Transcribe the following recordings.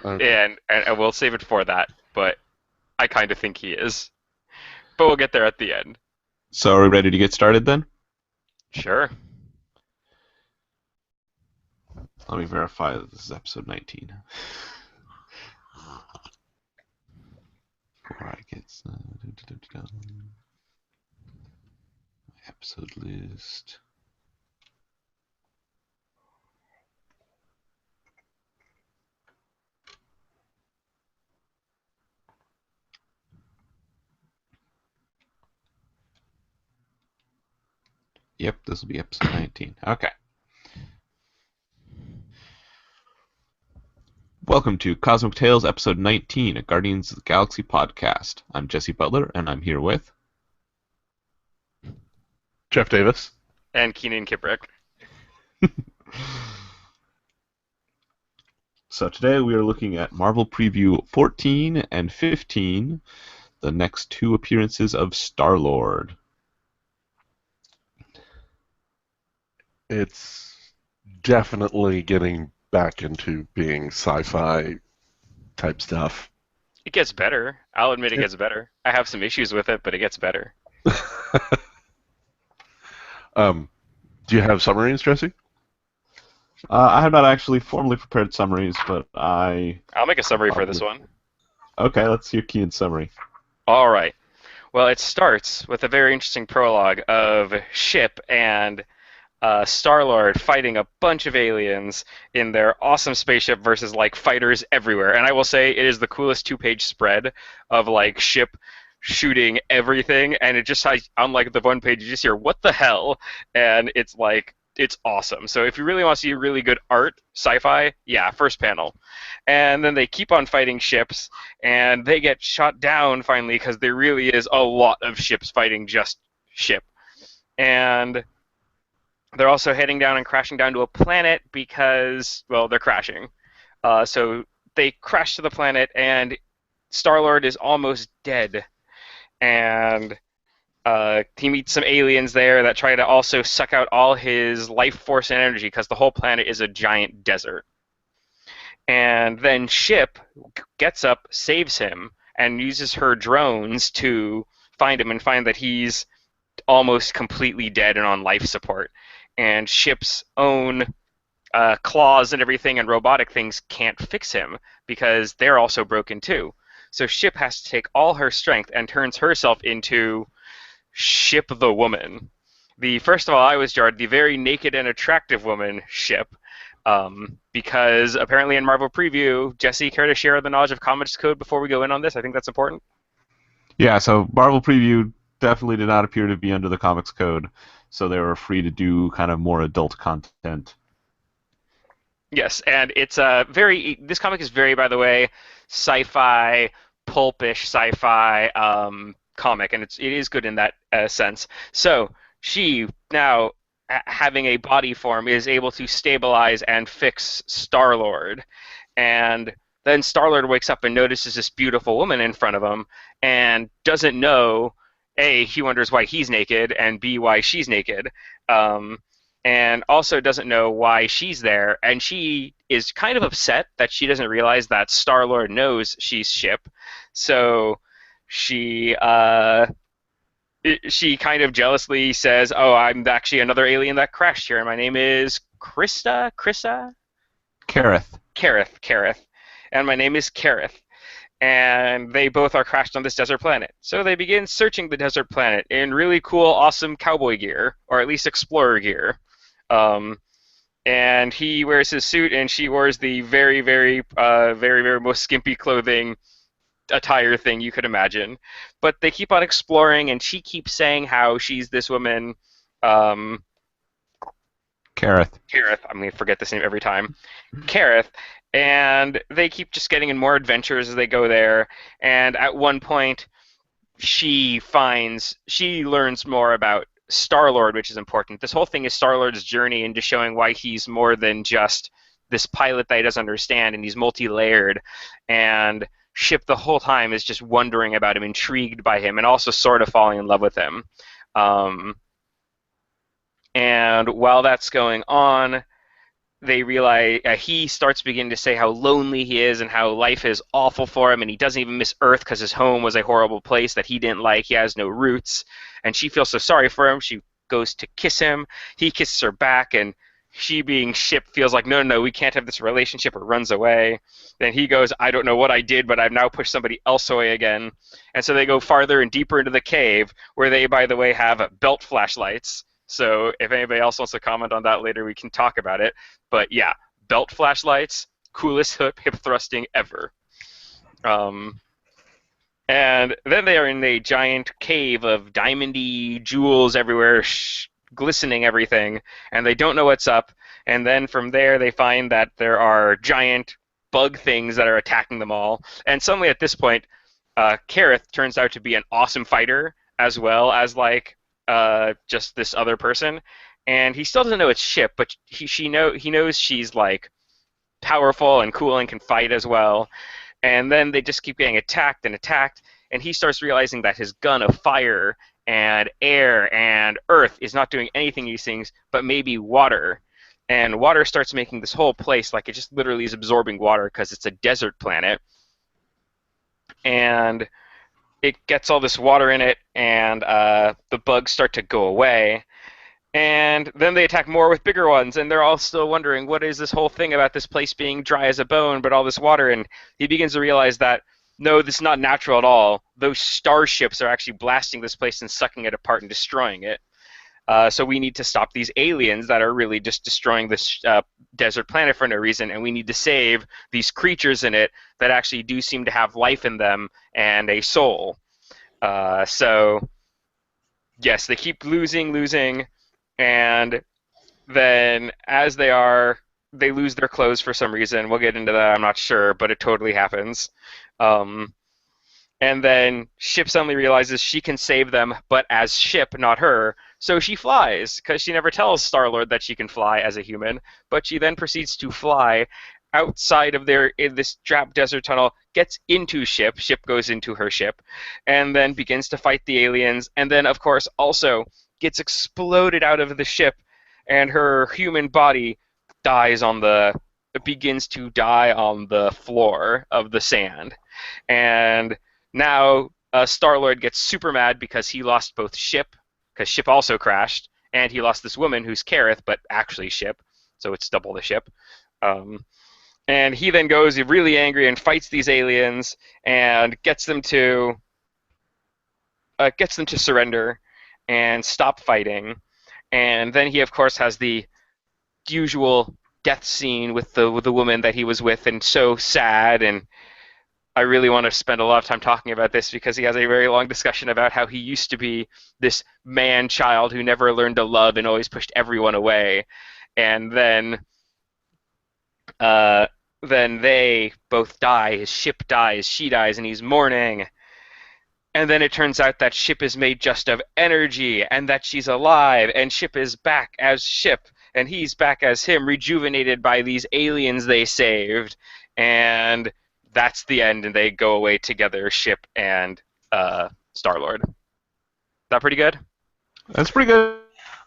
Okay. and we'll save it for that. But I kind of think he is. But we'll get there at the end. So are we ready to get started then? Sure. Let me verify that this is episode 19. Before I get episode list. Yep, this will be episode 19. Okay. Welcome to Cosmic Tales, episode 19, a Guardians of the Galaxy podcast. I'm Jesse Butler, and I'm here with. Jeff Davis. And Keenan Kibrick. So today we are looking at Marvel Preview 14 and 15, the next two appearances of Starlord. It's definitely getting back into being sci-fi type stuff. It gets better. I'll admit it It, gets better. I have some issues with it, but it gets better. um, do you have summaries, Jesse? I have not actually formally prepared summaries, but I I'll make a could summary for this probably. one. Okay, let's hear Keen's summary. All right. Well, it starts with a very interesting prologue of Ship and Starlord fighting a bunch of aliens in their awesome spaceship versus like fighters everywhere. And I will say it is the coolest two-page spread of like Ship shooting everything, and it just on like the one page you just hear what the hell, and it's like it's awesome. So if you really want to see really good art, sci-fi, yeah, first panel. And then they keep on fighting ships, and they get shot down finally because there really is a lot of ships fighting just ship. And they're also heading down and crashing down to a planet because, well, they're crashing. So they crash to the planet, and Star-Lord is almost dead. And he meets some aliens there that try to also suck out all his life force and energy because the whole planet is a giant desert. And then Ship gets up, saves him, and uses her drones to find him and find that he's almost completely dead and on life support. And Ship's own claws and everything and robotic things can't fix him because they're also broken too. So Ship has to take all her strength and turns herself into Ship the woman. The first of all, I was jarred. The very naked and attractive woman Ship, because apparently in Marvel Preview, Jesse, care to share the knowledge of Comics Code before we go in on this? I think that's important. Yeah, so Marvel Preview definitely did not appear to be under the comics code, so they were free to do kind of more adult content. Yes, and it's very. This comic is very, by the way, sci-fi, pulpish sci-fi comic, and it is good in that sense. So she now having a body form is able to stabilize and fix Star-Lord, and then Star-Lord wakes up and notices this beautiful woman in front of him, and doesn't know. A, he wonders why he's naked, and B, why she's naked. Um, and also doesn't know why she's there, and she is kind of upset that she doesn't realize that Star Lord knows she's Ship, so she she kind of jealously says, "Oh, I'm actually another alien that crashed here, and my name is Kareth. Kareth, and my name is Kareth." And they both are crashed on this desert planet. So they begin searching the desert planet in really cool, awesome cowboy gear, or at least explorer gear. Um, and he wears his suit, and she wears the very most skimpy clothing attire thing you could imagine. But they keep on exploring, and she keeps saying how she's this woman, um, Kareth. Kareth. I'm gonna forget this name every time. Kareth, and they keep just getting in more adventures as they go there. And at one point, she learns more about Star Lord, which is important. This whole thing is Star Lord's journey into showing why he's more than just this pilot that he doesn't understand, and he's multi-layered. And Ship the whole time is just wondering about him, intrigued by him, and also sort of falling in love with him. Um, and while that's going on, they realize he starts beginning to say how lonely he is and how life is awful for him, and he doesn't even miss Earth because his home was a horrible place that he didn't like. He has no roots, and she feels so sorry for him. She goes to kiss him. He kisses her back, and she, being Ship, feels like, no, no, no, we can't have this relationship, or runs away. Then he goes, I don't know what I did, but I've now pushed somebody else away again. And so they go farther and deeper into the cave, where they, by the way, have belt flashlights. So if anybody else wants to comment on that later, we can talk about it. But yeah, belt flashlights, coolest hip thrusting ever. Um, and then they are in a giant cave of diamondy jewels everywhere, glistening everything, and they don't know what's up. And then from there, they find that there are giant bug things that are attacking them all. And suddenly, at this point, Kareth turns out to be an awesome fighter as well as like just this other person. And he still doesn't know it's Ship, but he knows she's like powerful and cool and can fight as well. And then they just keep getting attacked and attacked, and he starts realizing that his gun of fire and air and earth is not doing anything these things, but maybe water. And water starts making this whole place like it just literally is absorbing water because it's a desert planet. And it gets all this water in it, and the bugs start to go away. And then they attack more with bigger ones, and they're all still wondering, what is this whole thing about this place being dry as a bone, but all this water? And he begins to realize that, no, this is not natural at all. Those starships are actually blasting this place and sucking it apart and destroying it. So we need to stop these aliens that are really just destroying this desert planet for no reason, and we need to save these creatures in it that actually do seem to have life in them and a soul. So, yes, they keep losing, and then as they lose their clothes for some reason. We'll get into that, I'm not sure, but it totally happens. Um, and then Ship suddenly realizes she can save them, but as Ship, not her. So she flies, because she never tells Starlord that she can fly as a human, but she then proceeds to fly outside of in this trap desert tunnel, gets into Ship. Ship goes into her ship, and then begins to fight the aliens, and then, of course, also gets exploded out of the ship, and her human body begins to die on the floor of the sand. And now Star-Lord gets super mad because he lost both Ship, because Ship also crashed, and he lost this woman who's Kareth, but actually Ship, so it's double the ship. And he then goes really angry and fights these aliens and gets them to surrender and stop fighting. And then he, of course, has the usual death scene with the woman that he was with, and so sad. And I really want to spend a lot of time talking about this because he has a very long discussion about how he used to be this man-child who never learned to love and always pushed everyone away. And then they both die. His ship dies, she dies, and he's mourning. And then it turns out that Ship is made just of energy, and that she's alive, and Ship is back as Ship, and he's back as him, rejuvenated by these aliens they saved. And that's the end, and they go away together, Ship and Star-Lord. That pretty good? That's pretty good.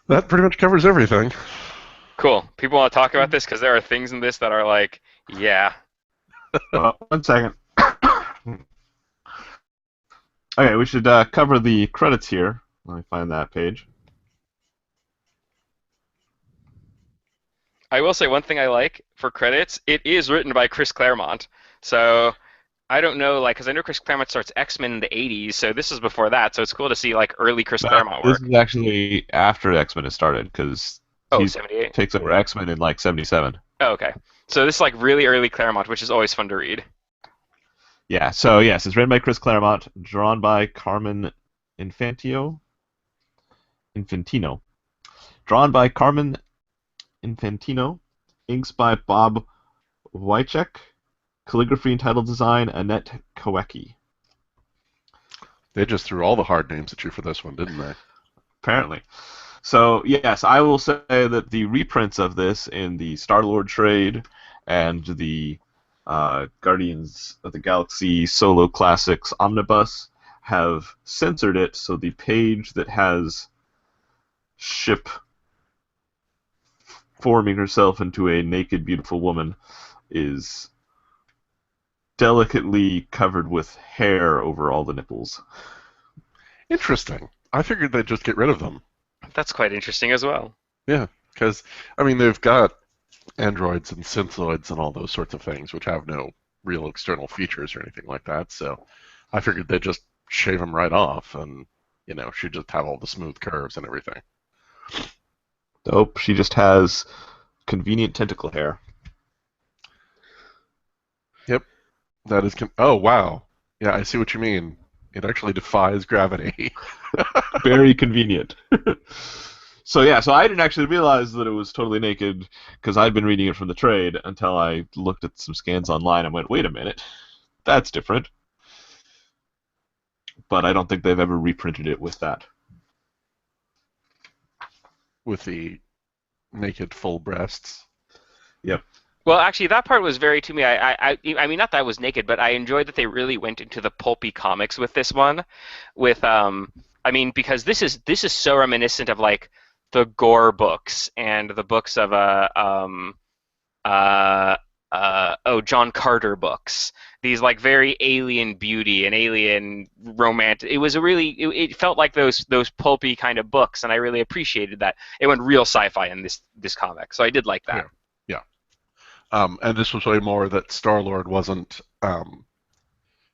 That pretty much covers everything. Cool. People want to talk about this because there are things in this that are like, yeah. One second. Okay, we should cover the credits here. Let me find that page. I will say one thing I like for credits, it is written by Chris Claremont. So I don't know, like, because I know Chris Claremont starts X-Men in the 80s, so this is before that, so it's cool to see, like, early Chris Claremont This work. is actually after X-Men has started, because Oh, he 78? takes over X-Men in, like, 77. Oh, okay. So this is, like, really early Claremont, which is always fun to read. Yeah, so, yes, it's written by Chris Claremont, drawn by Carmen Infantino. Drawn by Carmen Infantino. Inks by Bob Wychek. Calligraphy and title design, Annette Kowecki. They just threw all the hard names at you for this one, didn't they? Apparently. So, yes, I will say that the reprints of this in the Starlord trade and the Guardians of the Galaxy Solo Classics Omnibus have censored it, so the page that has Ship transforming herself into a naked, beautiful woman is delicately covered with hair over all the nipples. Interesting. I figured they'd just get rid of them. That's quite interesting as well. Yeah, because I mean they've got androids and synthzoids and all those sorts of things, which have no real external features or anything like that. So I figured they'd just shave them right off, and she'd just have all the smooth curves and everything. Nope, she just has convenient tentacle hair. Yep, that is. Oh wow, yeah, I see what you mean. It actually defies gravity. Very convenient. So I didn't actually realize that it was totally naked because I'd been reading it from the trade until I looked at some scans online and went, wait a minute, that's different. But I don't think they've ever reprinted it with that. With the naked full breasts. Yep. Well, actually, that part was very to me. I mean, not that I was naked, but I enjoyed that they really went into the pulpy comics with this one. I mean, because this is so reminiscent of like the Gore books and the books of John Carter books. These like very alien beauty and alien romantic. It was a really. It felt like those pulpy kind of books, and I really appreciated that. It went real sci-fi in this comic, so I did like that. Yeah. Yeah. And this was way more that Starlord wasn't.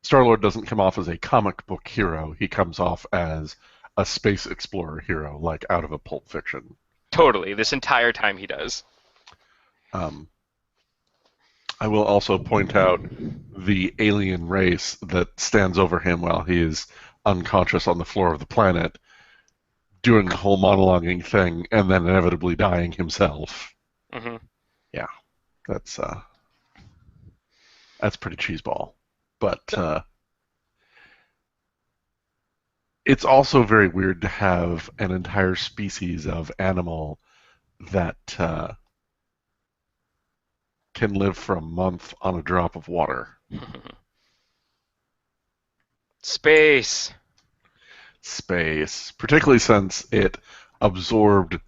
Starlord doesn't come off as a comic book hero. He comes off as a space explorer hero, like out of a Pulp Fiction. Totally. This entire time he does. Um, I will also point out the alien race that stands over him while he is unconscious on the floor of the planet, doing the whole monologuing thing, and then inevitably dying himself. Hmm. Yeah, that's pretty cheeseball. But it's also very weird to have an entire species of animal that can live for a month on a drop of water. Space. Space, particularly since it absorbed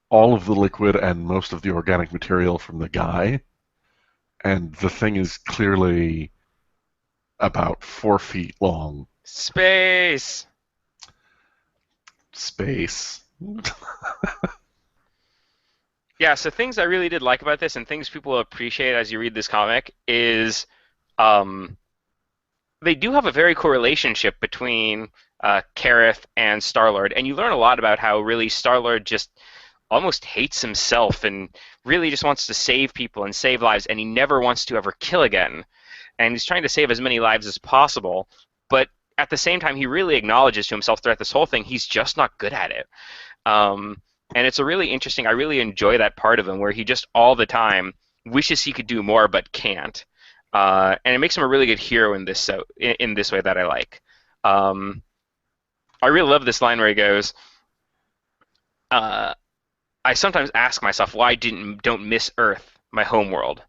all of the liquid and most of the organic material from the guy, and the thing is clearly about 4 feet long. Space. Space. Yeah, so things I really did like about this and things people will appreciate as you read this comic is they do have a very cool relationship between Kareth and Starlord, and you learn a lot about how really Starlord just almost hates himself and really just wants to save people and save lives, and he never wants to ever kill again. And he's trying to save as many lives as possible, but at the same time, he really acknowledges to himself throughout this whole thing he's just not good at it. And it's a really interesting. I really enjoy that part of him where he just all the time wishes he could do more but can't, and it makes him a really good hero in this in this way that I like. I really love this line where he goes, "I sometimes ask myself why I don't miss Earth, my home world.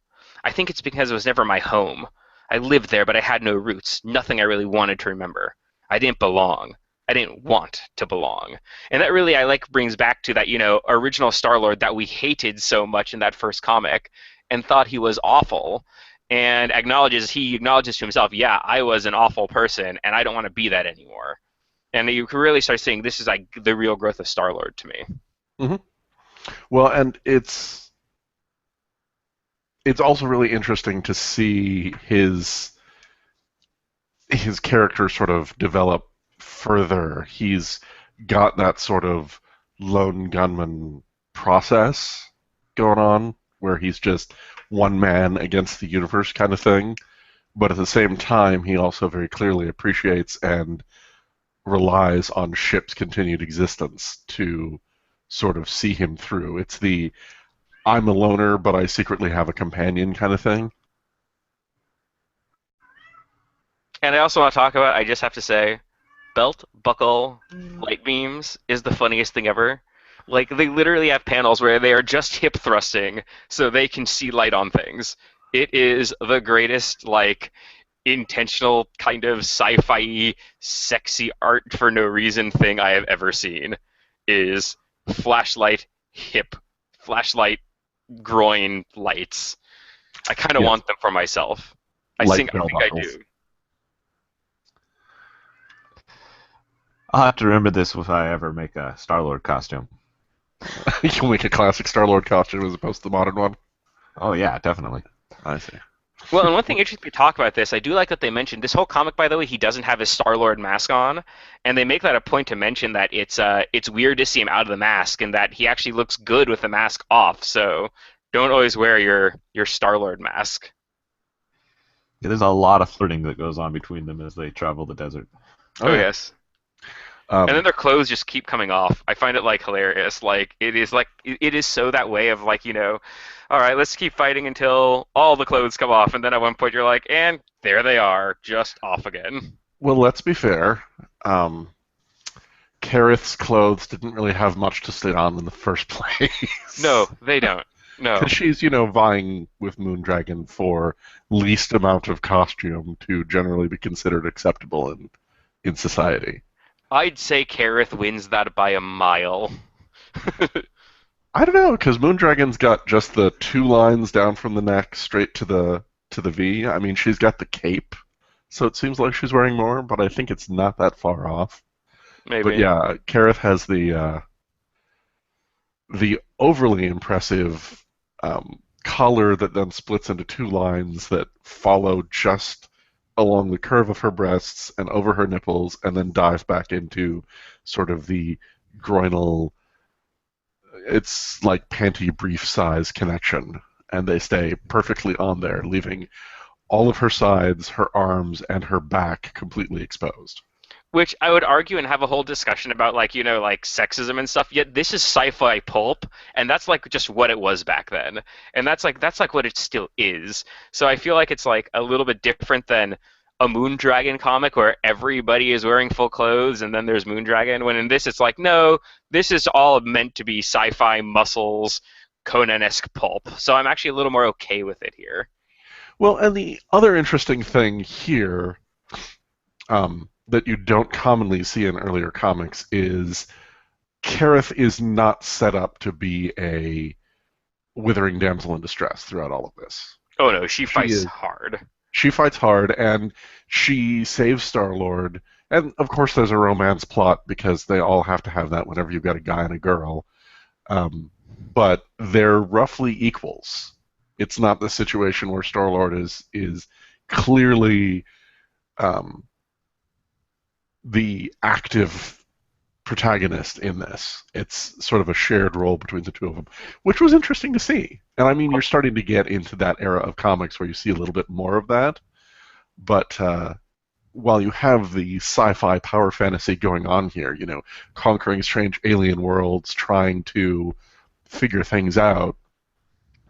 I think it's because it was never my home. I lived there, but I had no roots, nothing I really wanted to remember. I didn't belong. I didn't want to belong." And that really I like brings back to that, original Star-Lord that we hated so much in that first comic and thought he was awful, and he acknowledges to himself, yeah, I was an awful person and I don't want to be that anymore. And you can really start seeing this is like the real growth of Star-Lord to me. Mm-hmm. Well, and it's also really interesting to see his character sort of develop further. He's got that sort of lone gunman process going on where he's just one man against the universe kind of thing. But at the same time, he also very clearly appreciates and relies on Ship's continued existence to sort of see him through. It's the I'm a loner, but I secretly have a companion kind of thing. And I also want to talk about, I just have to say, belt buckle light beams is the funniest thing ever. Like they literally have panels where they are just hip thrusting so they can see light on things. It is the greatest like intentional kind of sci-fi sexy art for no reason thing I have ever seen is flashlight hip flashlight groin lights. I kind of Yes, want them for myself. like I bell think I buckles. do. I'll have to remember this if I ever make a Starlord costume. You'll make a classic Star-Lord costume as opposed to the modern one. Oh yeah, definitely. I see. Well, and one thing interesting to talk about this, I do like that they mentioned this whole comic. By the way, he doesn't have his Star-Lord mask on, and they make that a point to mention that it's weird to see him out of the mask, and that he actually looks good with the mask off. So don't always wear your Star-Lord mask. Yeah, there's a lot of flirting that goes on between them as they travel the desert. Oh Oh yeah. yes. And then Um, their clothes just keep coming off. I find it like hilarious. Like it is so that way of like, all right, let's keep fighting until all the clothes come off, and then at one point you're like, and there they are, just off again. well, let's be fair. Um, Kareth's clothes didn't really have much to sit on in the first No, place. they don't. Because No. she's, vying with Moondragon for least amount of costume to generally be considered acceptable in society. I'd say Kareth wins that by a mile. I don't know, because Moondragon's got just the two lines down from the neck straight to the V. I mean, she's got the cape, so it seems like she's wearing more, but I think it's not that far off. But Maybe. yeah, Kareth has the overly impressive collar that then splits into two lines that follow just along the curve of her breasts and over her nipples, and then dive back into sort of the groinal. It's like panty brief size connection, and they stay perfectly on there, leaving all of her sides, her arms, and her back completely exposed. Which I would argue and have a whole discussion about, like, like sexism and stuff. Yet this is sci-fi pulp, and that's like just what it was back then, and that's like what it still is. So I feel like it's like a little bit different than a Moondragon comic where everybody is wearing full clothes, and then there's Moondragon. When in this, it's like, no, this is all meant to be sci-fi muscles, Conan-esque pulp. So I'm actually a little more okay with it here. Well, and the other interesting thing here that you don't commonly see in earlier comics is Kareth is not set up to be a withering damsel in distress throughout all of this. Oh no, she She fights is hard. she fights hard and she saves Star-Lord. And of course, there's a romance plot because they all have to have that whenever you've got a guy and a girl. But they're roughly equals. It's not the situation where Star-Lord is clearly um, the active protagonist in this. It's sort of a shared role between the two of them, which was interesting to see. And I mean, you're starting to get into that era of comics where you see a little bit more of that. But while you have the sci-fi power fantasy going on here, conquering strange alien worlds, trying to figure things out,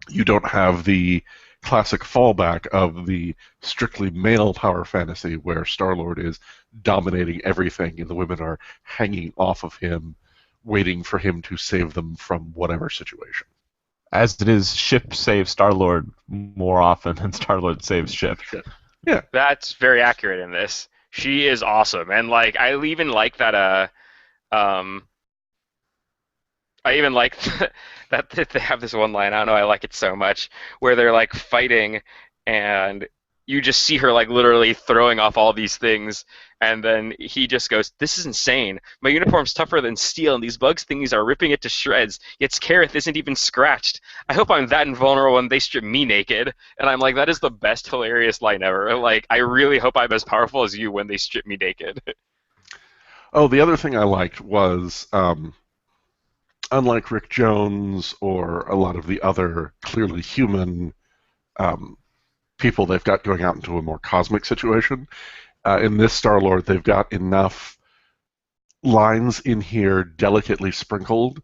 you don't have the classic fallback of the strictly male power fantasy where Star-Lord is dominating everything and the women are hanging off of him, waiting for him to save them from whatever situation. As it is, ship saves Starlord more often than Starlord saves ship. Yeah. That's very accurate in this. She is awesome, and like I even like that. Um, I even like that they have this one line. I don't know. I like it so much where they're like fighting, and you just see her like literally throwing off all these things, and then he just goes, "This is insane. My uniform's tougher than steel, and these bugs thingies are ripping it to shreds. Yet Scarith isn't even scratched. I hope I'm that invulnerable when they strip me naked." And I'm like, that is the best hilarious line ever. Like, I really hope I'm as powerful as you when they strip me naked. Oh, the other thing I liked was, unlike Rick Jones or a lot of the other clearly human um, people they've got going out into a more cosmic situation, in this Star-Lord, they've got enough lines in here delicately sprinkled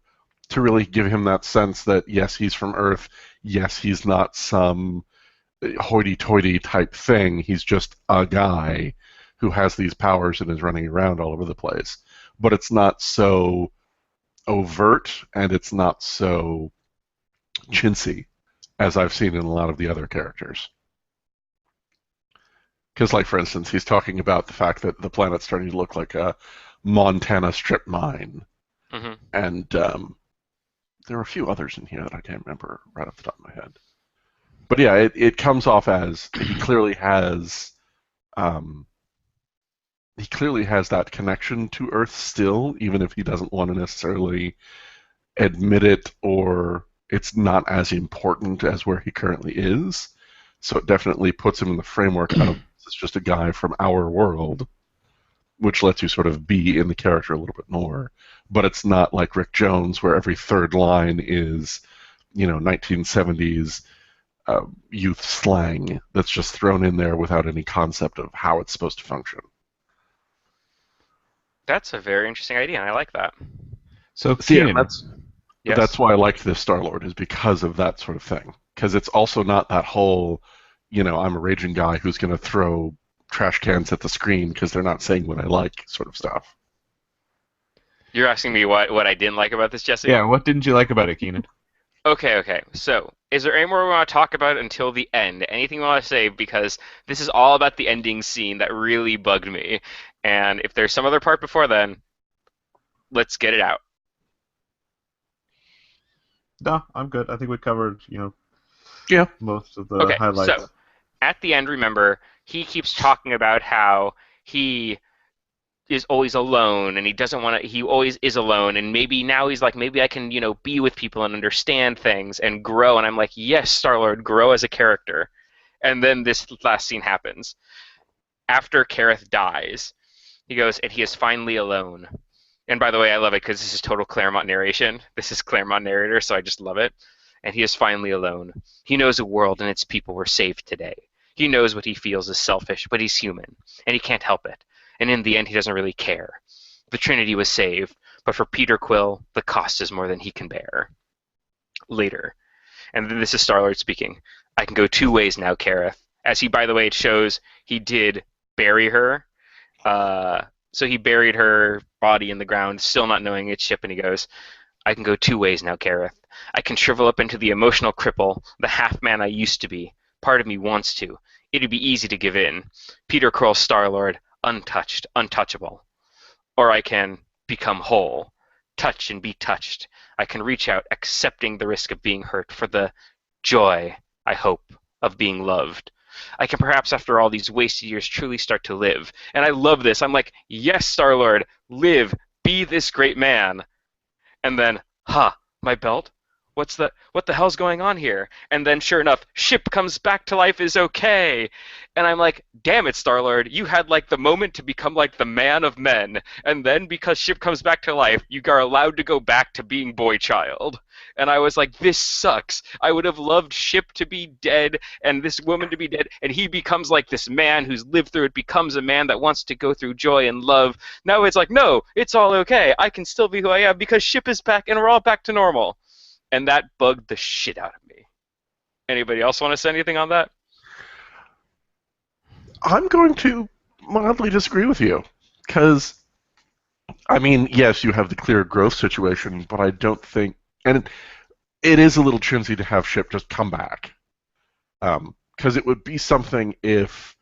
to really give him that sense that yes, he's from Earth, yes, he's not some hoity-toity type thing, he's just a guy who has these powers and is running around all over the place. But it's not so overt and it's not so chintzy as I've seen in a lot of the other characters. Because, like, for instance, he's talking about the fact that the planet's starting to look like a Montana strip mine. Hmm. And there are a few others in here that I can't remember right off the top of my head. But yeah, it comes off as um, he clearly has that connection to Earth still, even if he doesn't want to necessarily admit it, or it's not as important as where he currently is. So it definitely puts him in the framework of it's just a guy from our world, which lets you sort of be in the character a little bit more. But it's not like Rick Jones, where every third line is, 1970s youth slang that's just thrown in there without any concept of how it's supposed to function. That's a very interesting idea, and I like that. So So yeah, Keenan, that's Yes. why I liked this Starlord is because of that sort of thing. Because it's also not that whole, I'm a raging guy who's going to throw trash cans at the screen because they're not saying what I like sort of stuff. You're asking me what I didn't like about this, Jesse? yeah, what didn't you like about it, Keenan? Okay, okay. So, is there any more we want to talk about until the end? Anything we want to say? Because this is all about the ending scene that really bugged me. And if there's some other part before then, let's get it out. No, I'm good. I think we covered, Yeah, most of the Okay, so highlights. at the end, remember, he keeps talking about how he is always alone and he doesn't want to, he always is alone. And maybe now he's like, maybe I can, be with people and understand things and grow. And I'm like, yes, Starlord, grow as a character. And then this last scene happens. After Kareth dies, he goes, and he is finally alone. And by the way, I love it because this is total Claremont narration. This is Claremont narrator, so I just love it. And he is finally alone. He knows the world and its people were saved today. He knows what he feels is selfish, but he's human, and he can't help it. And in the end, he doesn't really care. The Trinity was saved, but for Peter Quill, the cost is more than he can bear. Later, and then this is Starlord speaking. I can go two ways now, Kareth. As he, by the way, it shows he did bury her. Uh, so he buried her body in the ground, still not knowing it's ship, and he goes, I can go two ways now, Kareth. I can shrivel up into the emotional cripple, the half-man I used to be. Part of me wants to. It'd be easy to give in. Peter Quill, Starlord, untouched, untouchable. Or I can become whole, touch and be touched. I can reach out, accepting the risk of being hurt for the joy, I hope, of being loved. I can perhaps, after all these wasted years, truly start to live. And I love this. I'm like, yes, Star-Lord, live, be this great man. And then, my belt? What the hell's going on here? And then sure enough, ship comes back to life is okay. And I'm like, damn it, Star-Lord, you had like the moment to become like the man of men, and then because ship comes back to life, you are allowed to go back to being boy child. And I was like, this sucks. I would have loved ship to be dead and this woman to be dead, and he becomes like this man who's lived through it, becomes a man that wants to go through joy and love. Now it's like, no, it's all okay. I can still be who I am because ship is back and we're all back to normal. And that bugged the shit out of me. Anybody else want to say anything on that? I'm going to mildly disagree with you because I mean, yes, you have the clear growth situation, but I don't think, and it is a little chintzy to have Ship just come back, because it would be something if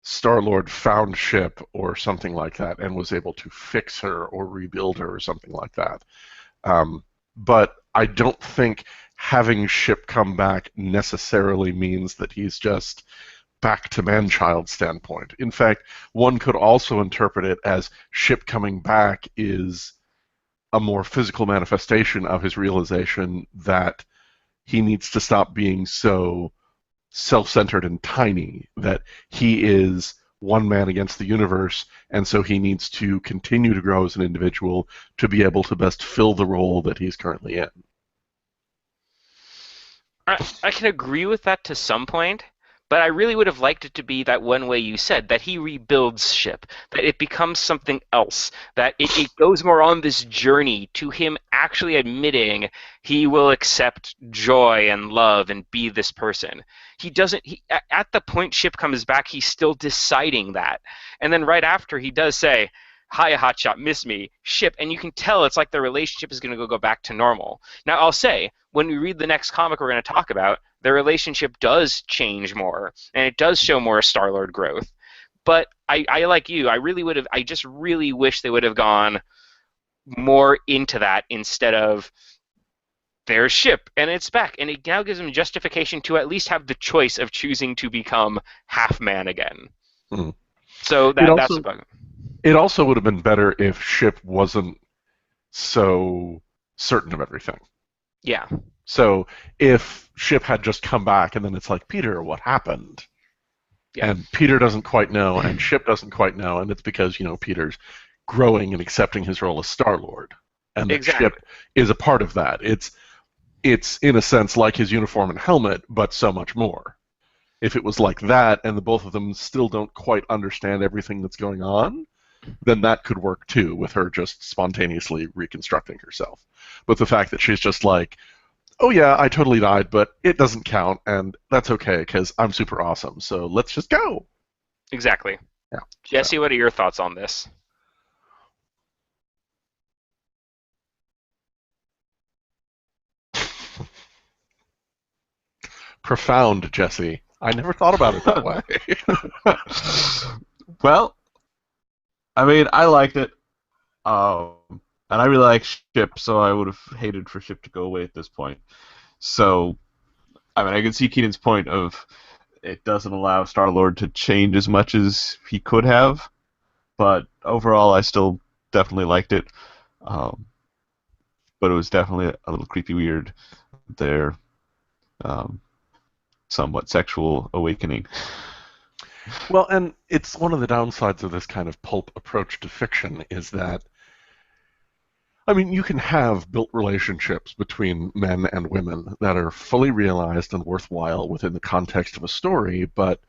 Star Lord found Ship or something like that and was able to fix her or rebuild her or something like that. But I don't think having Ship come back necessarily means that he's just back to man-child standpoint. In fact, one could also interpret it as Ship coming back is a more physical manifestation of his realization that he needs to stop being so self-centered and tiny, that he is one man against the universe, and so he needs to continue to grow as an individual to be able to best fill the role that he's currently in. I can agree with that to some point, but I really would have liked it to be that one way you said, that he rebuilds ship, that it becomes something else, that it goes more on this journey to him actually admitting he will accept joy and love and be this person. He doesn't, at the point ship comes back, he's still deciding that. And then right after, he does say, hi, hotshot, miss me, ship, and you can tell it's like the relationship is going to go back to normal. Now, I'll say, when we read the next comic we're going to talk about, their relationship does change more, and it does show more Star-Lord growth. But I like you, I just really wish they would have gone more into that instead of there's Ship, and it's back, and it now gives him justification to at least have the choice of choosing to become half man again. Mhm. So It that's also about it also would have been better if Ship wasn't so certain of everything. yeah, So if Ship had just come back and then it's like, Peter, what happened? yeah, And Peter doesn't quite know, and Ship doesn't quite know, and it's because, Peter's growing and accepting his role as Starlord. And that Ship exactly. is a part of that. It's in a sense like his uniform and helmet, but so much more. If it was like that and the both of them still don't quite understand everything that's going on, then that could work too, with her just spontaneously reconstructing herself. But the fact that she's just like, oh yeah, I totally died, but it doesn't count, and that's okay because I'm super awesome. So let's just go. Exactly. Yeah. So Jesse, what are your thoughts on this? profound, Jesse. I never thought about it that way. Well, I mean, I liked it, um, and I really like Ship, so I would have hated for Ship to go away at this point. So, I mean, I can see Keenan's point of it doesn't allow Star Lord to change as much as he could have, but overall, I still definitely liked it. Um, but it was definitely a little creepy, weird. Their um, somewhat sexual awakening. Well, and it's one of the downsides of this kind of pulp approach to fiction is that, I mean, you can have built relationships between men and women that are fully realized and worthwhile within the context of a story, but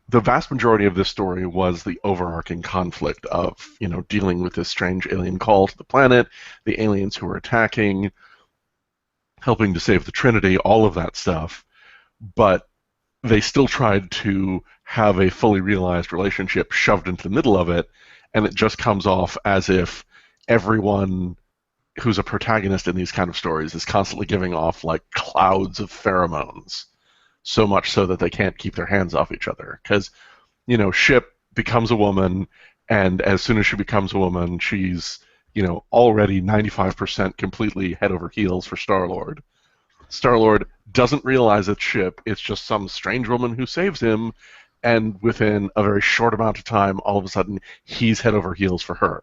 the vast majority of this story was the overarching conflict of, dealing with this strange alien call to the planet, the aliens who were attacking, helping to save the Trinity, all of that stuff. But they still tried to have a fully realized relationship shoved into the middle of it, and it just comes off as if everyone who's a protagonist in these kind of stories is constantly giving off like clouds of pheromones, so much so that they can't keep their hands off each other. Because, Ship becomes a woman, and as soon as she becomes a woman, she's, already 95% completely head over heels for Starlord. Starlord doesn't realize it's Ship, it's just some strange woman who saves him, and within a very short amount of time, all of a sudden, he's head over heels for her.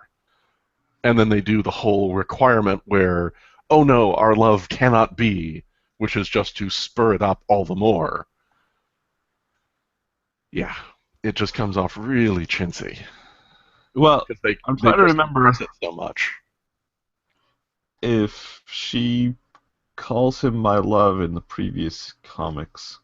And then they do the whole requirement where, oh no, our love cannot be, which is just to spur it up all the more. Yeah, it just comes off really chintzy Well, because they I'm they trying to just remember compress it so much. if she calls him my love in the previous comics.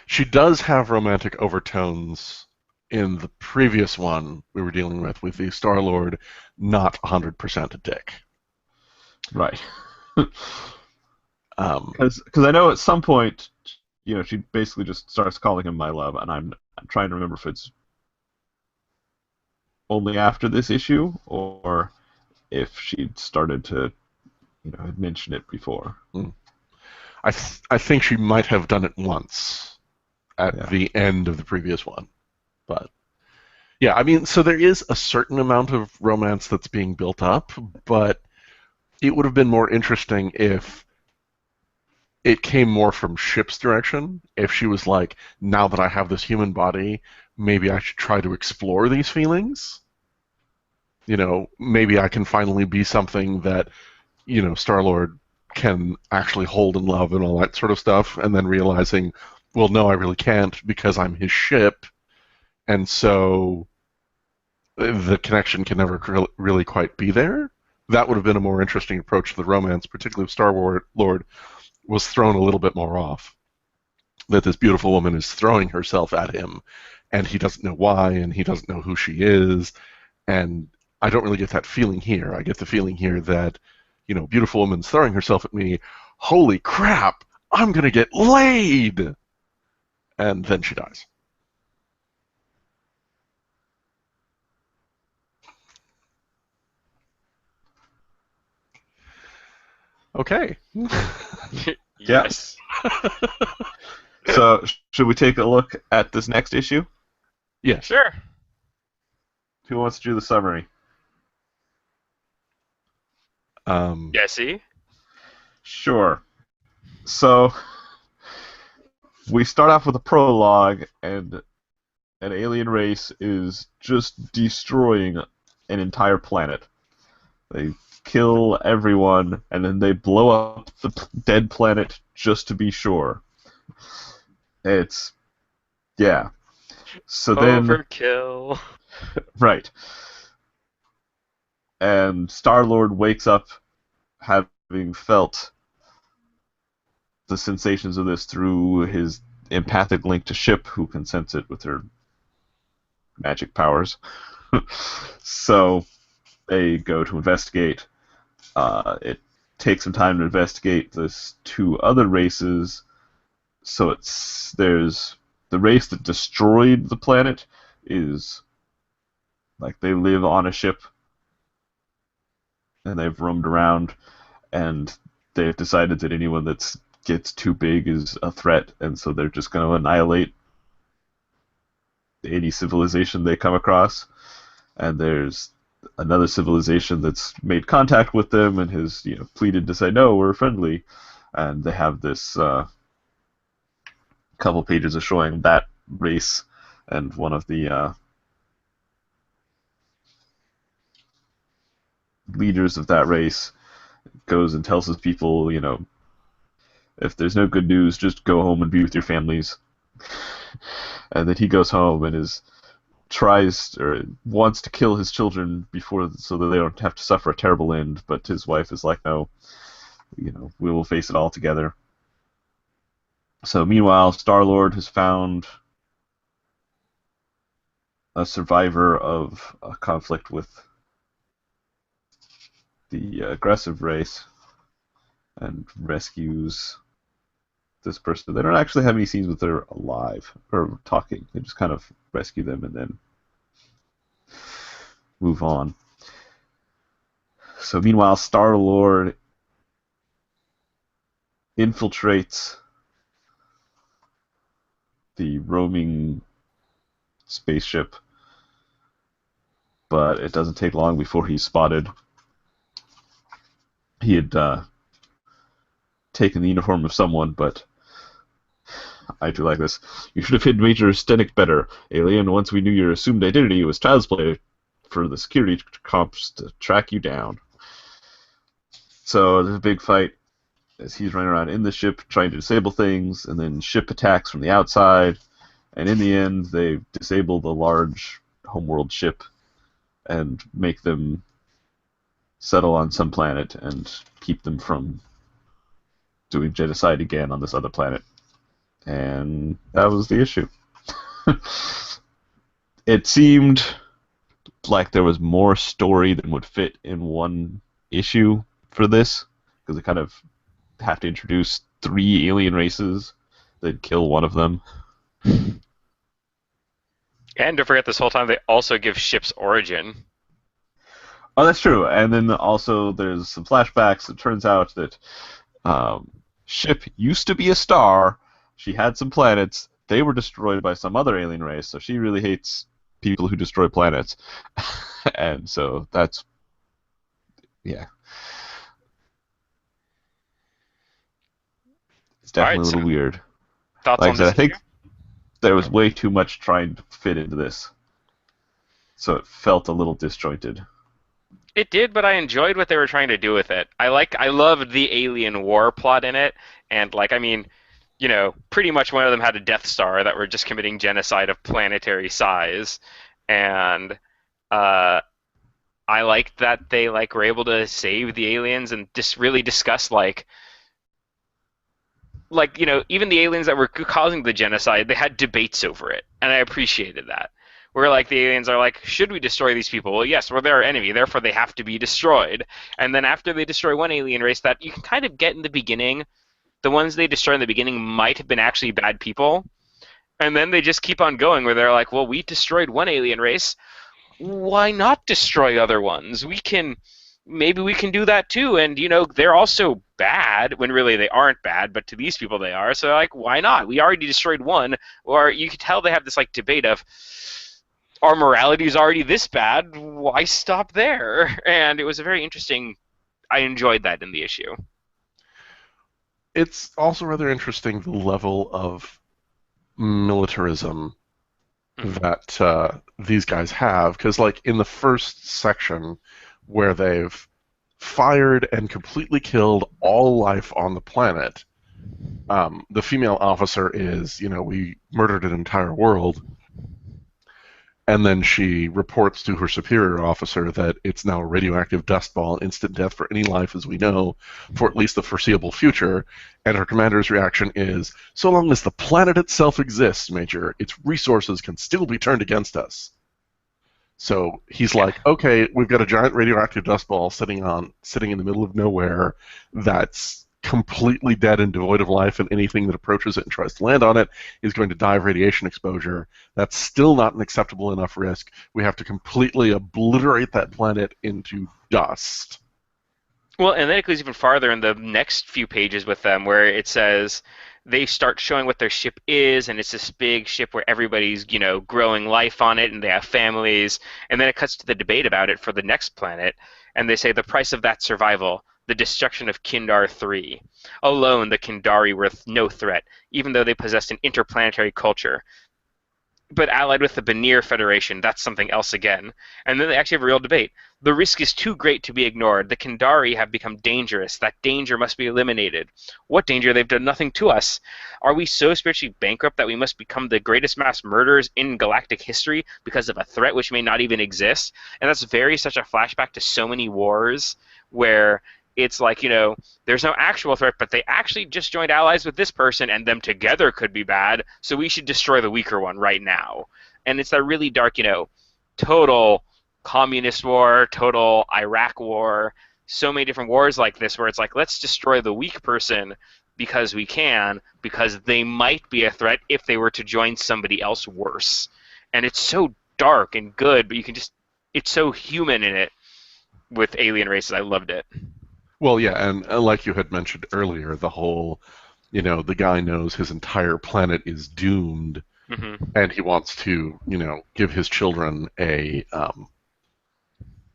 She does have romantic overtones in the previous one we were dealing with the Star Lord not 100% a dick. Right. Um, Because I know at some point, she basically just starts calling him my love, and I'm trying to remember if it's only after this issue or if she'd started to, had mentioned it before. I think she might have done it once at Yeah. the end of the previous one, but yeah, I mean, so there is a certain amount of romance that's being built up, but it would have been more interesting if it came more from Ship's direction. If she was like, now that I have this human body, maybe I should try to explore these feelings. Maybe I can finally be something that, Star Lord can actually hold and love and all that sort of stuff, and then realizing, well, no, I really can't because I'm his ship, and so the connection can never really quite be there. That would have been a more interesting approach to the romance, particularly if Star Lord was thrown a little bit more off. That this beautiful woman is throwing herself at him, and he doesn't know why, and he doesn't know who she is, and I don't really get that feeling here. I get the feeling here that, beautiful woman's throwing herself at me. Holy crap! I'm gonna get laid, and then she dies. Okay. Yeah. Yes. So should we take a look at this next issue? Yes. Sure. Who wants to do the summary? Um, Jesse? Sure. So we start off with a prologue, and an alien race is just destroying an entire planet. They kill everyone, and then they blow up the dead planet just to be sure. It's yeah. So then, Overkill. right, and Starlord wakes up having felt the sensations of this through his empathic link to Ship, who can sense it with her magic powers. So they go to investigate. It takes some time to investigate this two other races. So there's the race that destroyed the planet is like they live on a ship and they've roamed around, and they've decided that anyone that gets too big is a threat, and so they're just going to annihilate any civilization they come across. And there's another civilization that's made contact with them and has pleaded to say no, we're friendly, and they have this couple pages of showing that race, and one of the leaders of that race goes and tells his people, if there's no good news, just go home and be with your families. And then he goes home and tries or wants to kill his children before so that they don't have to suffer a terrible end. But his wife is like, no, we will face it all together. So meanwhile, Starlord has found a survivor of a conflict with the aggressive race and rescues this person. They don't actually have any scenes with her alive or talking. They just kind of rescue them and then move on. So meanwhile, Star-Lord infiltrates the roaming spaceship, but it doesn't take long before he's spotted. He had taken the uniform of someone, but I do like this. You should have hid Major Stenik better, alien. Once we knew your assumed identity, it was child's play for the security cops to track you down. So there's a big fight as he's running around in the ship trying to disable things, and then ship attacks from the outside, and in the end they disable the large homeworld ship and make them settle on some planet and keep them from doing genocide again on this other planet. And that was the issue. It seemed like there was more story than would fit in one issue for this, because they kind of have to introduce 3 alien races, then kill one of them. And don't forget, this whole time they also give Ship's origin. Oh, that's true. And then also there's some flashbacks. It turns out that Ship used to be a star. She had some planets. They were destroyed by some other alien race, so she really hates people who destroy planets. And so that's, yeah. It's All definitely right, a so little weird. thoughts Like I on said, this I issue? think there was way too much trying to fit into this. So it felt a little disjointed. It did, but I enjoyed what they were trying to do with it. I loved the alien war plot in it, and I mean, pretty much one of them had a Death Star that were just committing genocide of planetary size, and uh, I liked that they were able to save the aliens and just really discuss even the aliens that were causing the genocide, they had debates over it, and I appreciated that. Where the aliens are like, should we destroy these people? Well, yes, we're their enemy, therefore they have to be destroyed. And then after they destroy one alien race that you can kind of get in the beginning, the ones they destroy in the beginning might have been actually bad people, and then they just keep on going where they're like, well, we destroyed one alien race, why not destroy other ones? Maybe we can do that too. And they're also bad when really they aren't bad, but to these people they are. So why not? We already destroyed one. Or you could tell they have this debate of our morality is already this bad. Why stop there? And it was a very interesting I enjoyed that in the issue. It's also rather interesting the level of militarism Hmm. that these guys have, because like in the first section where they've fired and completely killed all life on the planet, the female officer is, we murdered an entire world, and then she reports to her superior officer that it's now a radioactive dust ball, instant death for any life as we know, for at least the foreseeable future. And her commander's reaction is, so long as the planet itself exists, Major, its resources can still be turned against us. So he's Yeah. like, okay, we've got a giant radioactive dust ball sitting in the middle of nowhere that's completely dead and devoid of life, and anything that approaches it and tries to land on it is going to die of radiation exposure. That's still not an acceptable enough risk. We have to completely obliterate that planet into dust. Well, and then it goes even farther in the next few pages with them, where it says they start showing what their ship is, and it's this big ship where everybody's, growing life on it, and they have families. And then it cuts to the debate about it for the next planet, and they say the price of that survival, the destruction of Kindar 3. Alone, the Kindari were no threat, even though they possessed an interplanetary culture, but allied with the Banir Federation, that's something else again. And then they actually have a real debate. The risk is too great to be ignored. The Kindari have become dangerous. That danger must be eliminated. What danger? They've done nothing to us. Are we so spiritually bankrupt that we must become the greatest mass murderers in galactic history because of a threat which may not even exist? And that's very such a flashback to so many wars where it's like, there's no actual threat, but they actually just joined allies with this person, and them together could be bad, so we should destroy the weaker one right now. And it's that really dark, total communist war, total Iraq war, so many different wars like this where it's like, let's destroy the weak person because we can, because they might be a threat if they were to join somebody else worse. And it's so dark and good, but it's so human in it with alien races. I loved it. Well, yeah, and like you had mentioned earlier, the whole, the guy knows his entire planet is doomed, Hmm. and he wants to, give his children a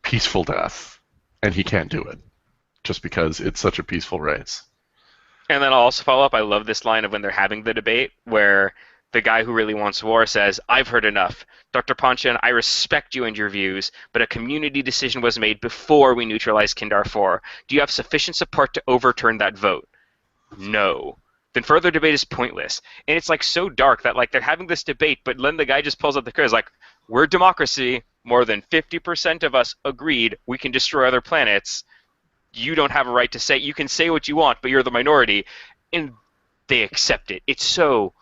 peaceful death, and he can't do it just because it's such a peaceful race. And then I'll also follow up. I love this line of when they're having the debate where the guy who really wants war says, I've heard enough. Dr. Ponchian, I respect you and your views, but a community decision was made before we neutralized Kindar 4. Do you have sufficient support to overturn that vote? No. Then further debate is pointless. And it's like so dark that like they're having this debate, but then the guy just pulls out the card. It's like, we're democracy. More than 50% of us agreed we can destroy other planets. You don't have a right to say. You can say what you want, but you're the minority, and they accept it. It's so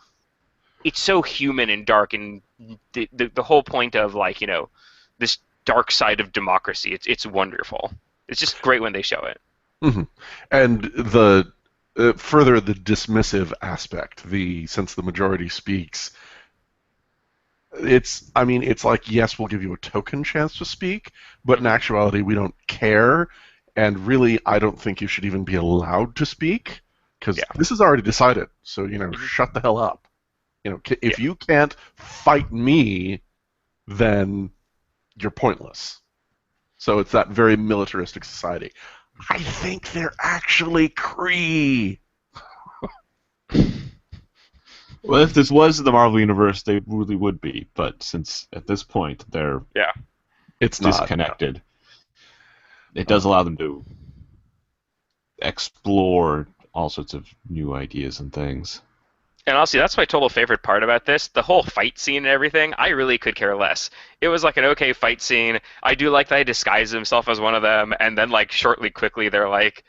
human and dark, and the whole point of like this dark side of democracy. It's wonderful. It's just great when they show it. Hmm. And the further the dismissive aspect, the since the majority speaks, it's like, yes, we'll give you a token chance to speak, but in Hmm. actuality, we don't care, and really, I don't think you should even be allowed to speak because Yeah. this is already decided. So Hmm. shut the hell up. Yeah. If you can't fight me, then you're pointless. So it's that very militaristic society. I think they're actually Kree. Well, if this was the Marvel Universe, they really would be. But since at this point they're Yeah. It's not. disconnected, it does Um, allow them to explore all sorts of new ideas and things. And honestly, that's my total favorite part about this. The whole fight scene and everything, I really could care less. It was like an okay fight scene. I do like that he disguised himself as one of them, and then like shortly, quickly, they're like,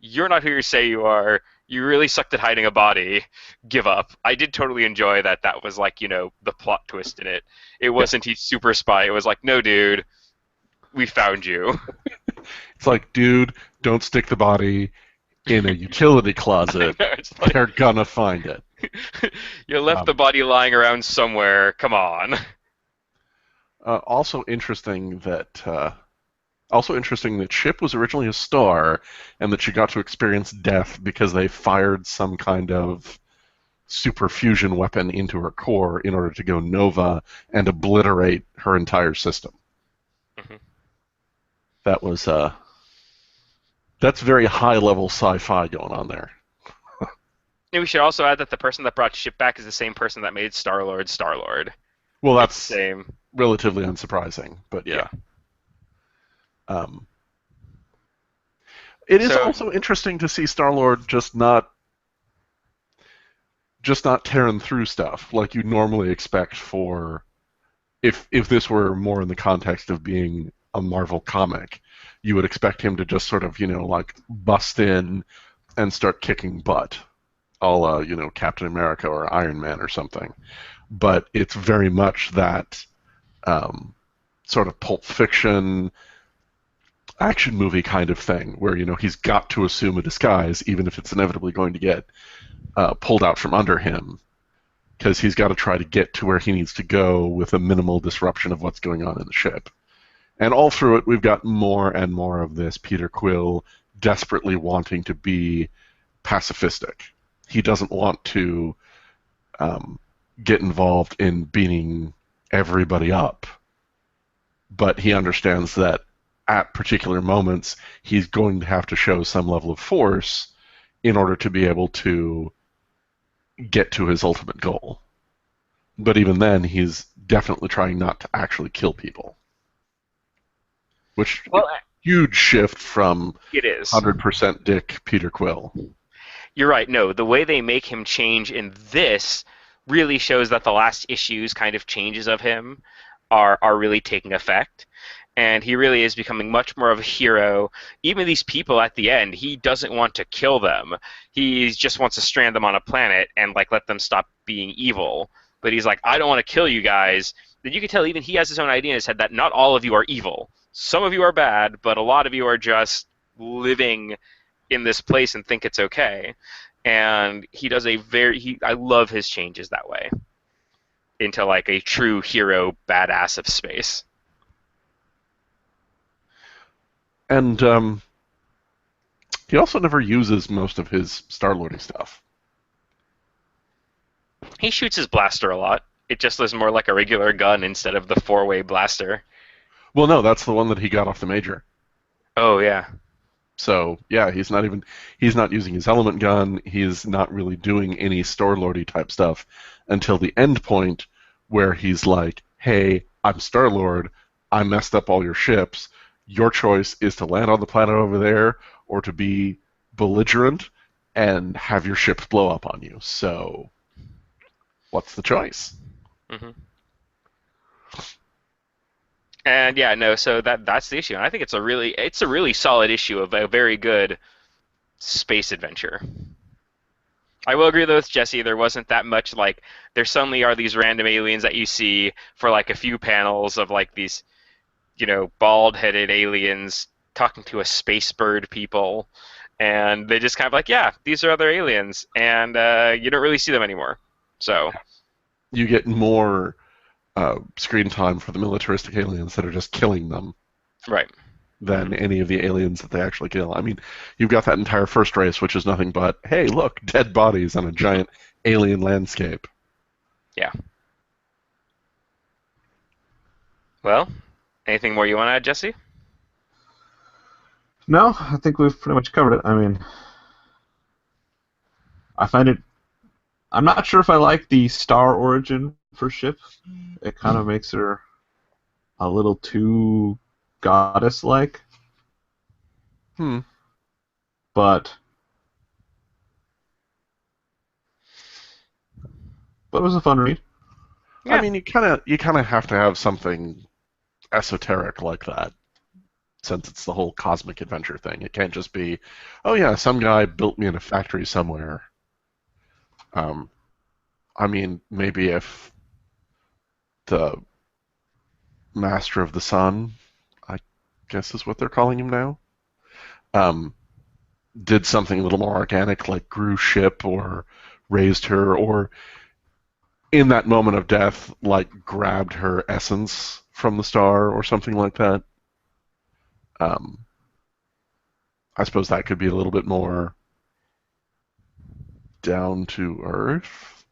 you're not who you say you are. You really sucked at hiding a body. Give up. I did totally enjoy that. That was like, the plot twist in it. It yeah, wasn't he's super spy. It was like, no, dude, we found you. it's like, dude, don't stick the body in a utility closet. It's like, They're gonna find it. you left the Um, body lying around somewhere. Come on. also interesting that Ship was originally a star, and that she got to experience death because they fired some kind of super fusion weapon into her core in order to go nova and obliterate her entire system. Mhm. That was That's very high-level sci-fi going on there. And we should also add that the person that brought Ship back is the same person that made Star-Lord Star-Lord. Well, It's the that's same. relatively unsurprising, but Yeah. yeah. It is So, also interesting to see Star-Lord just not tearing through stuff like you normally expect for if this were more in the context of being a Marvel comic, you would expect him to just sort of, like bust in and start kicking butt, a la, Captain America or Iron Man or something. But it's very much that sort of Pulp Fiction action movie kind of thing where, he's got to assume a disguise even if it's inevitably going to get pulled out from under him because he's got to try to get to where he needs to go with a minimal disruption of what's going on in the ship. And all through it, we've got more and more of this Peter Quill desperately wanting to be pacifistic. He doesn't want to get involved in beating everybody up, but he understands that at particular moments, he's going to have to show some level of force in order to be able to get to his ultimate goal. But even then, he's definitely trying not to actually kill people. Which, well, huge shift from it is. 100% Dick Peter Quill. You're right. No, the way they make him change in this really shows that the last issue's kind of changes of him are really taking effect. And he really is becoming much more of a hero. Even these people at the end, he doesn't want to kill them. He just wants to strand them on a planet and like let them stop being evil. But he's like, I don't want to kill you guys. Then you can tell even he has his own idea in his head that not all of you are evil. Some of you are bad, but a lot of you are just living in this place and think it's okay. And he does I love his changes that way into like a true hero badass of space. And he also never uses most of his Star-Lording stuff. He shoots his blaster a lot. It just is more like a regular gun instead of the four-way blaster. Well, no, that's the one that he got off the Major. Oh yeah. So yeah, he's not using his element gun. He's not really doing any Star-Lordy type stuff until the end point where he's like, "Hey, I'm Star-Lord. I messed up all your ships. Your choice is to land on the planet over there or to be belligerent and have your ships blow up on you. So, what's the choice?" hmm And yeah, no. So that's the issue. And I think it's a really solid issue of a very good space adventure. I will agree though with Jesse. There wasn't that much like there suddenly are these random aliens that you see for like a few panels of like these bald-headed aliens talking to a space bird people, and they just kind of like, yeah, these are other aliens, and you don't really see them anymore. So, You get more screen time for the militaristic aliens that are just killing them right. than any of the aliens that they actually kill. I mean, you've got that entire first race, which is nothing but, hey, look, dead bodies on a giant alien landscape. Yeah. Well, anything more you want to add, Jesse? No, I think we've pretty much covered it. I mean, I find it. I'm not sure if I like the star origin for Ship. It kind of makes her a little too goddess-like. Hmm. But it was a fun read. Yeah. I mean, you kind of have to have something esoteric like that, since it's the whole cosmic adventure thing. It can't just be, oh yeah, some guy built me in a factory somewhere. Um, I mean, maybe if the Master of the Sun, I guess is what they're calling him now, um, did something a little more organic, like grew Ship or raised her, or in that moment of death, like grabbed her essence from the star or something like that. Um, I suppose that could be a little bit more down to earth.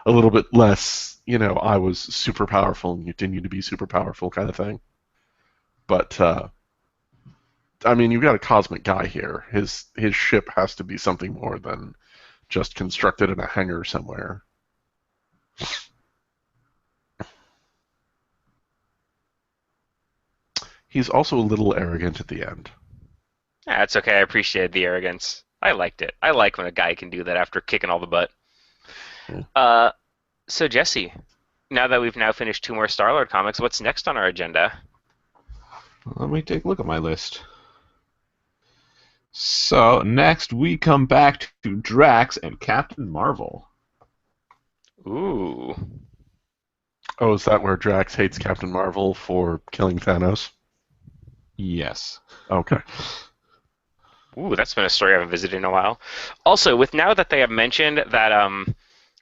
A little bit less, I was super powerful and you continue to be super powerful kind of thing. But I mean, you've got a cosmic guy here. His ship has to be something more than just constructed in a hangar somewhere. He's also a little arrogant at the end. That's okay. I appreciated the arrogance. I liked it. I like when a guy can do that after kicking all the butt. Yeah. Uh, so Jesse, now that we've now finished two more Starlord comics, what's next on our agenda? Let me take a look at my list. So, next we come back to Drax and Captain Marvel. Ooh. Oh, is that where Drax hates Captain Marvel for killing Thanos? Yes. Okay. Ooh, that's been a story I haven't visited in a while. Also, with now that they have mentioned that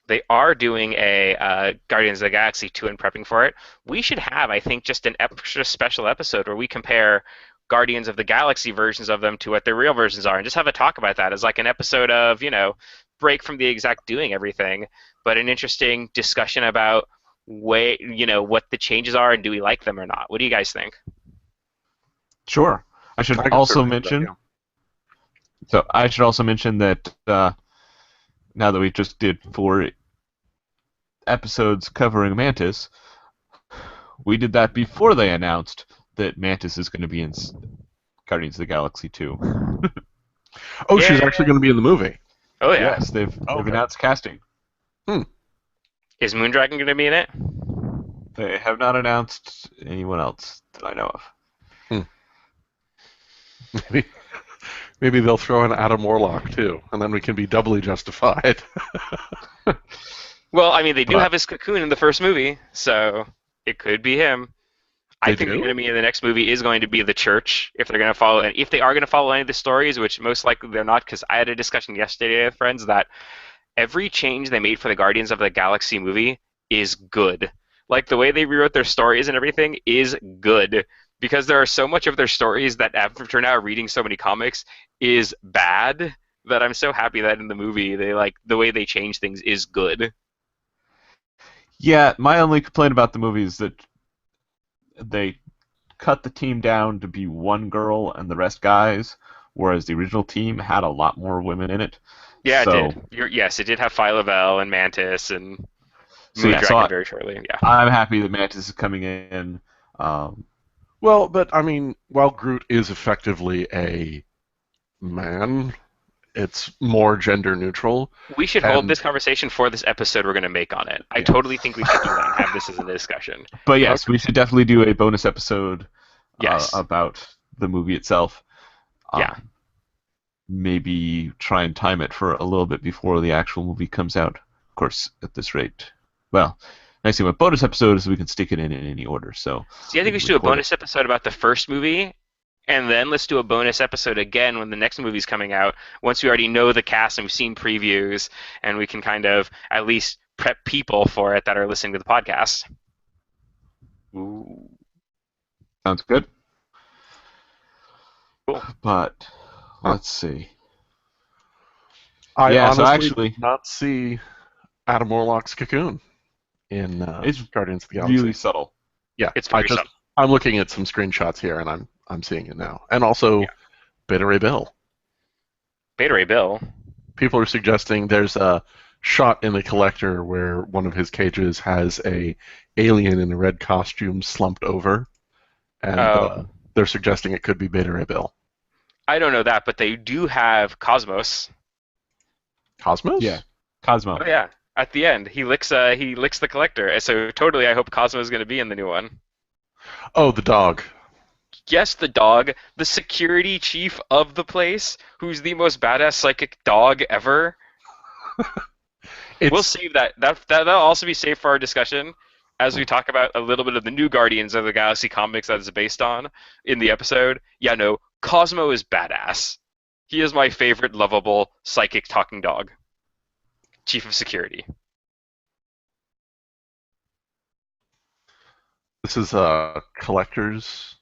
they are doing a Guardians of the Galaxy 2 and prepping for it, we should have, I think, just an extra special episode where we compare Guardians of the Galaxy versions of them to what their real versions are, and just have a talk about that as like an episode of, break from the exact doing everything, but an interesting discussion about what the changes are and do we like them or not. What do you guys think? Sure. I should I can also certainly do that, mention. yeah. So I should also mention that now that we just did 4 episodes covering Mantis, we did that before they announced that Mantis is going to be in Guardians of the Galaxy 2. Oh, she's Yeah. actually going to be in the movie. Oh yeah. Yes, they've Okay. announced casting. Is Moondragon going to be in it? They have not announced anyone else that I know of. Maybe, maybe they'll throw in Adam Warlock too, and then we can be doubly justified. Well, I mean, they do But have his cocoon in the first movie, so it could be him. I They think the do? enemy in the next movie is going to be the church if they're going to follow, and if they are going to follow any of the stories, which most likely they're not, because I had a discussion yesterday with friends that every change they made for the Guardians of the Galaxy movie is good. Like the way they rewrote their stories and everything is good, because there are so much of their stories that after now reading so many comics is bad that I'm so happy that in the movie they like the way they change things is good. yeah, my only complaint about the movie is that they cut the team down to be one girl and the rest guys, whereas the original team had a lot more women in it. Yeah, it So, did. Yes, it did have Phyla-Vell and Mantis and yeah, so Moondragon very shortly. Yeah. I'm happy that Mantis is coming in. Well, but I mean, while Groot is effectively a man, it's more gender neutral, We should hold and this conversation for this episode we're going to make on it. I Yeah. totally think we should do that and have this as a discussion. But yes, Okay. we should definitely do a bonus episode Yes. about the movie itself. Yeah. Maybe try and time it for a little bit before the actual movie comes out. Of course, at this rate. Well, nice thing about bonus episodes is we can stick it in any order. So See, I think we should do a bonus episode about the first movie, and then let's do a bonus episode again when the next movie's coming out, once we already know the cast and we've seen previews, and we can kind of at least prep people for it that are listening to the podcast. Ooh. Sounds good. Cool. But let's see. I Yeah, so honestly actually- did not see Adam Warlock's cocoon in It's Guardians of the Galaxy. Really subtle. Yeah, It's very subtle. I'm looking at some screenshots here, and I'm seeing it now, and also Beta Ray Bill. Beta Ray Bill. People are suggesting there's a shot in the collector where one of his cages has a alien in a red costume slumped over, and they're suggesting it could be Beta Ray Bill. I don't know that, but they do have Cosmos. Cosmos? Yeah. Cosmo. Oh yeah, at the end he licks the collector. So totally, I hope Cosmo is going to be in the new one. Oh, the dog. Yes, the dog, the security chief of the place, who's the most badass psychic dog ever. We'll save that. That'll also be saved for our discussion as we talk about a little bit of the new Guardians of the Galaxy comics that it's based on in the episode. Yeah, no, Cosmo is badass. He is my favorite lovable psychic talking dog. Chief of security. This is a collector's,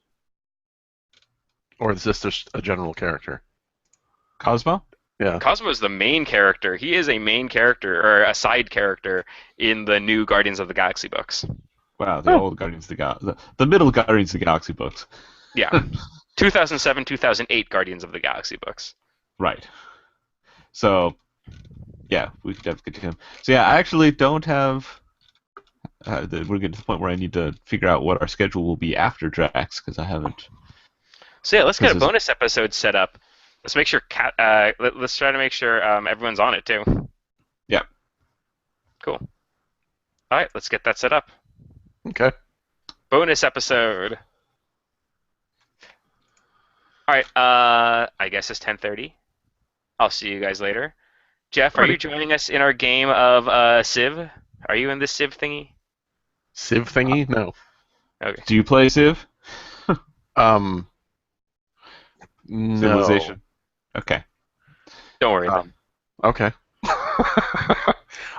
or is this just a general character? Cosmo? Yeah. Cosmo is the main character. He is a main character or a side character in the new Guardians of the Galaxy books. Wow, the old Guardians of the Galaxy. The middle Guardians of the Galaxy books. Yeah. 2007, 2008 Guardians of the Galaxy books. Right. So yeah, we could have to get to him. So yeah, I actually don't have. We're getting to the point where I need to figure out what our schedule will be after Drax because I haven't. So yeah, let's get a Because bonus episode set up. Let's make sure let's try to make sure everyone's on it too. yeah, Cool. All right, let's get that set up. Okay. Bonus episode. All right, I guess it's 10:30. I'll see you guys later. Jeff, are you Alrighty. joining us in our game of Civ? Are you in this Civ thingy? Civ thingy? No. Okay. do you play Civ? Um, no. Civilization. Okay, Don't worry Um, then. okay.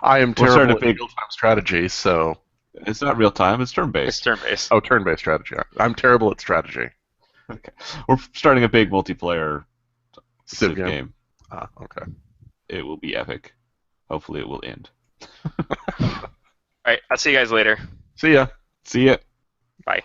I am we'll start a terrible at big. real-time strategy, so... It's not real time. It's turn It's based. turn-based. Oh, turn-based strategy. I'm terrible at strategy. Okay, we're starting a big multiplayer Civ Civ game. game. Ah, okay. It will be epic. Hopefully, it will end. All right, I'll see you guys later. See ya. See ya. Bye.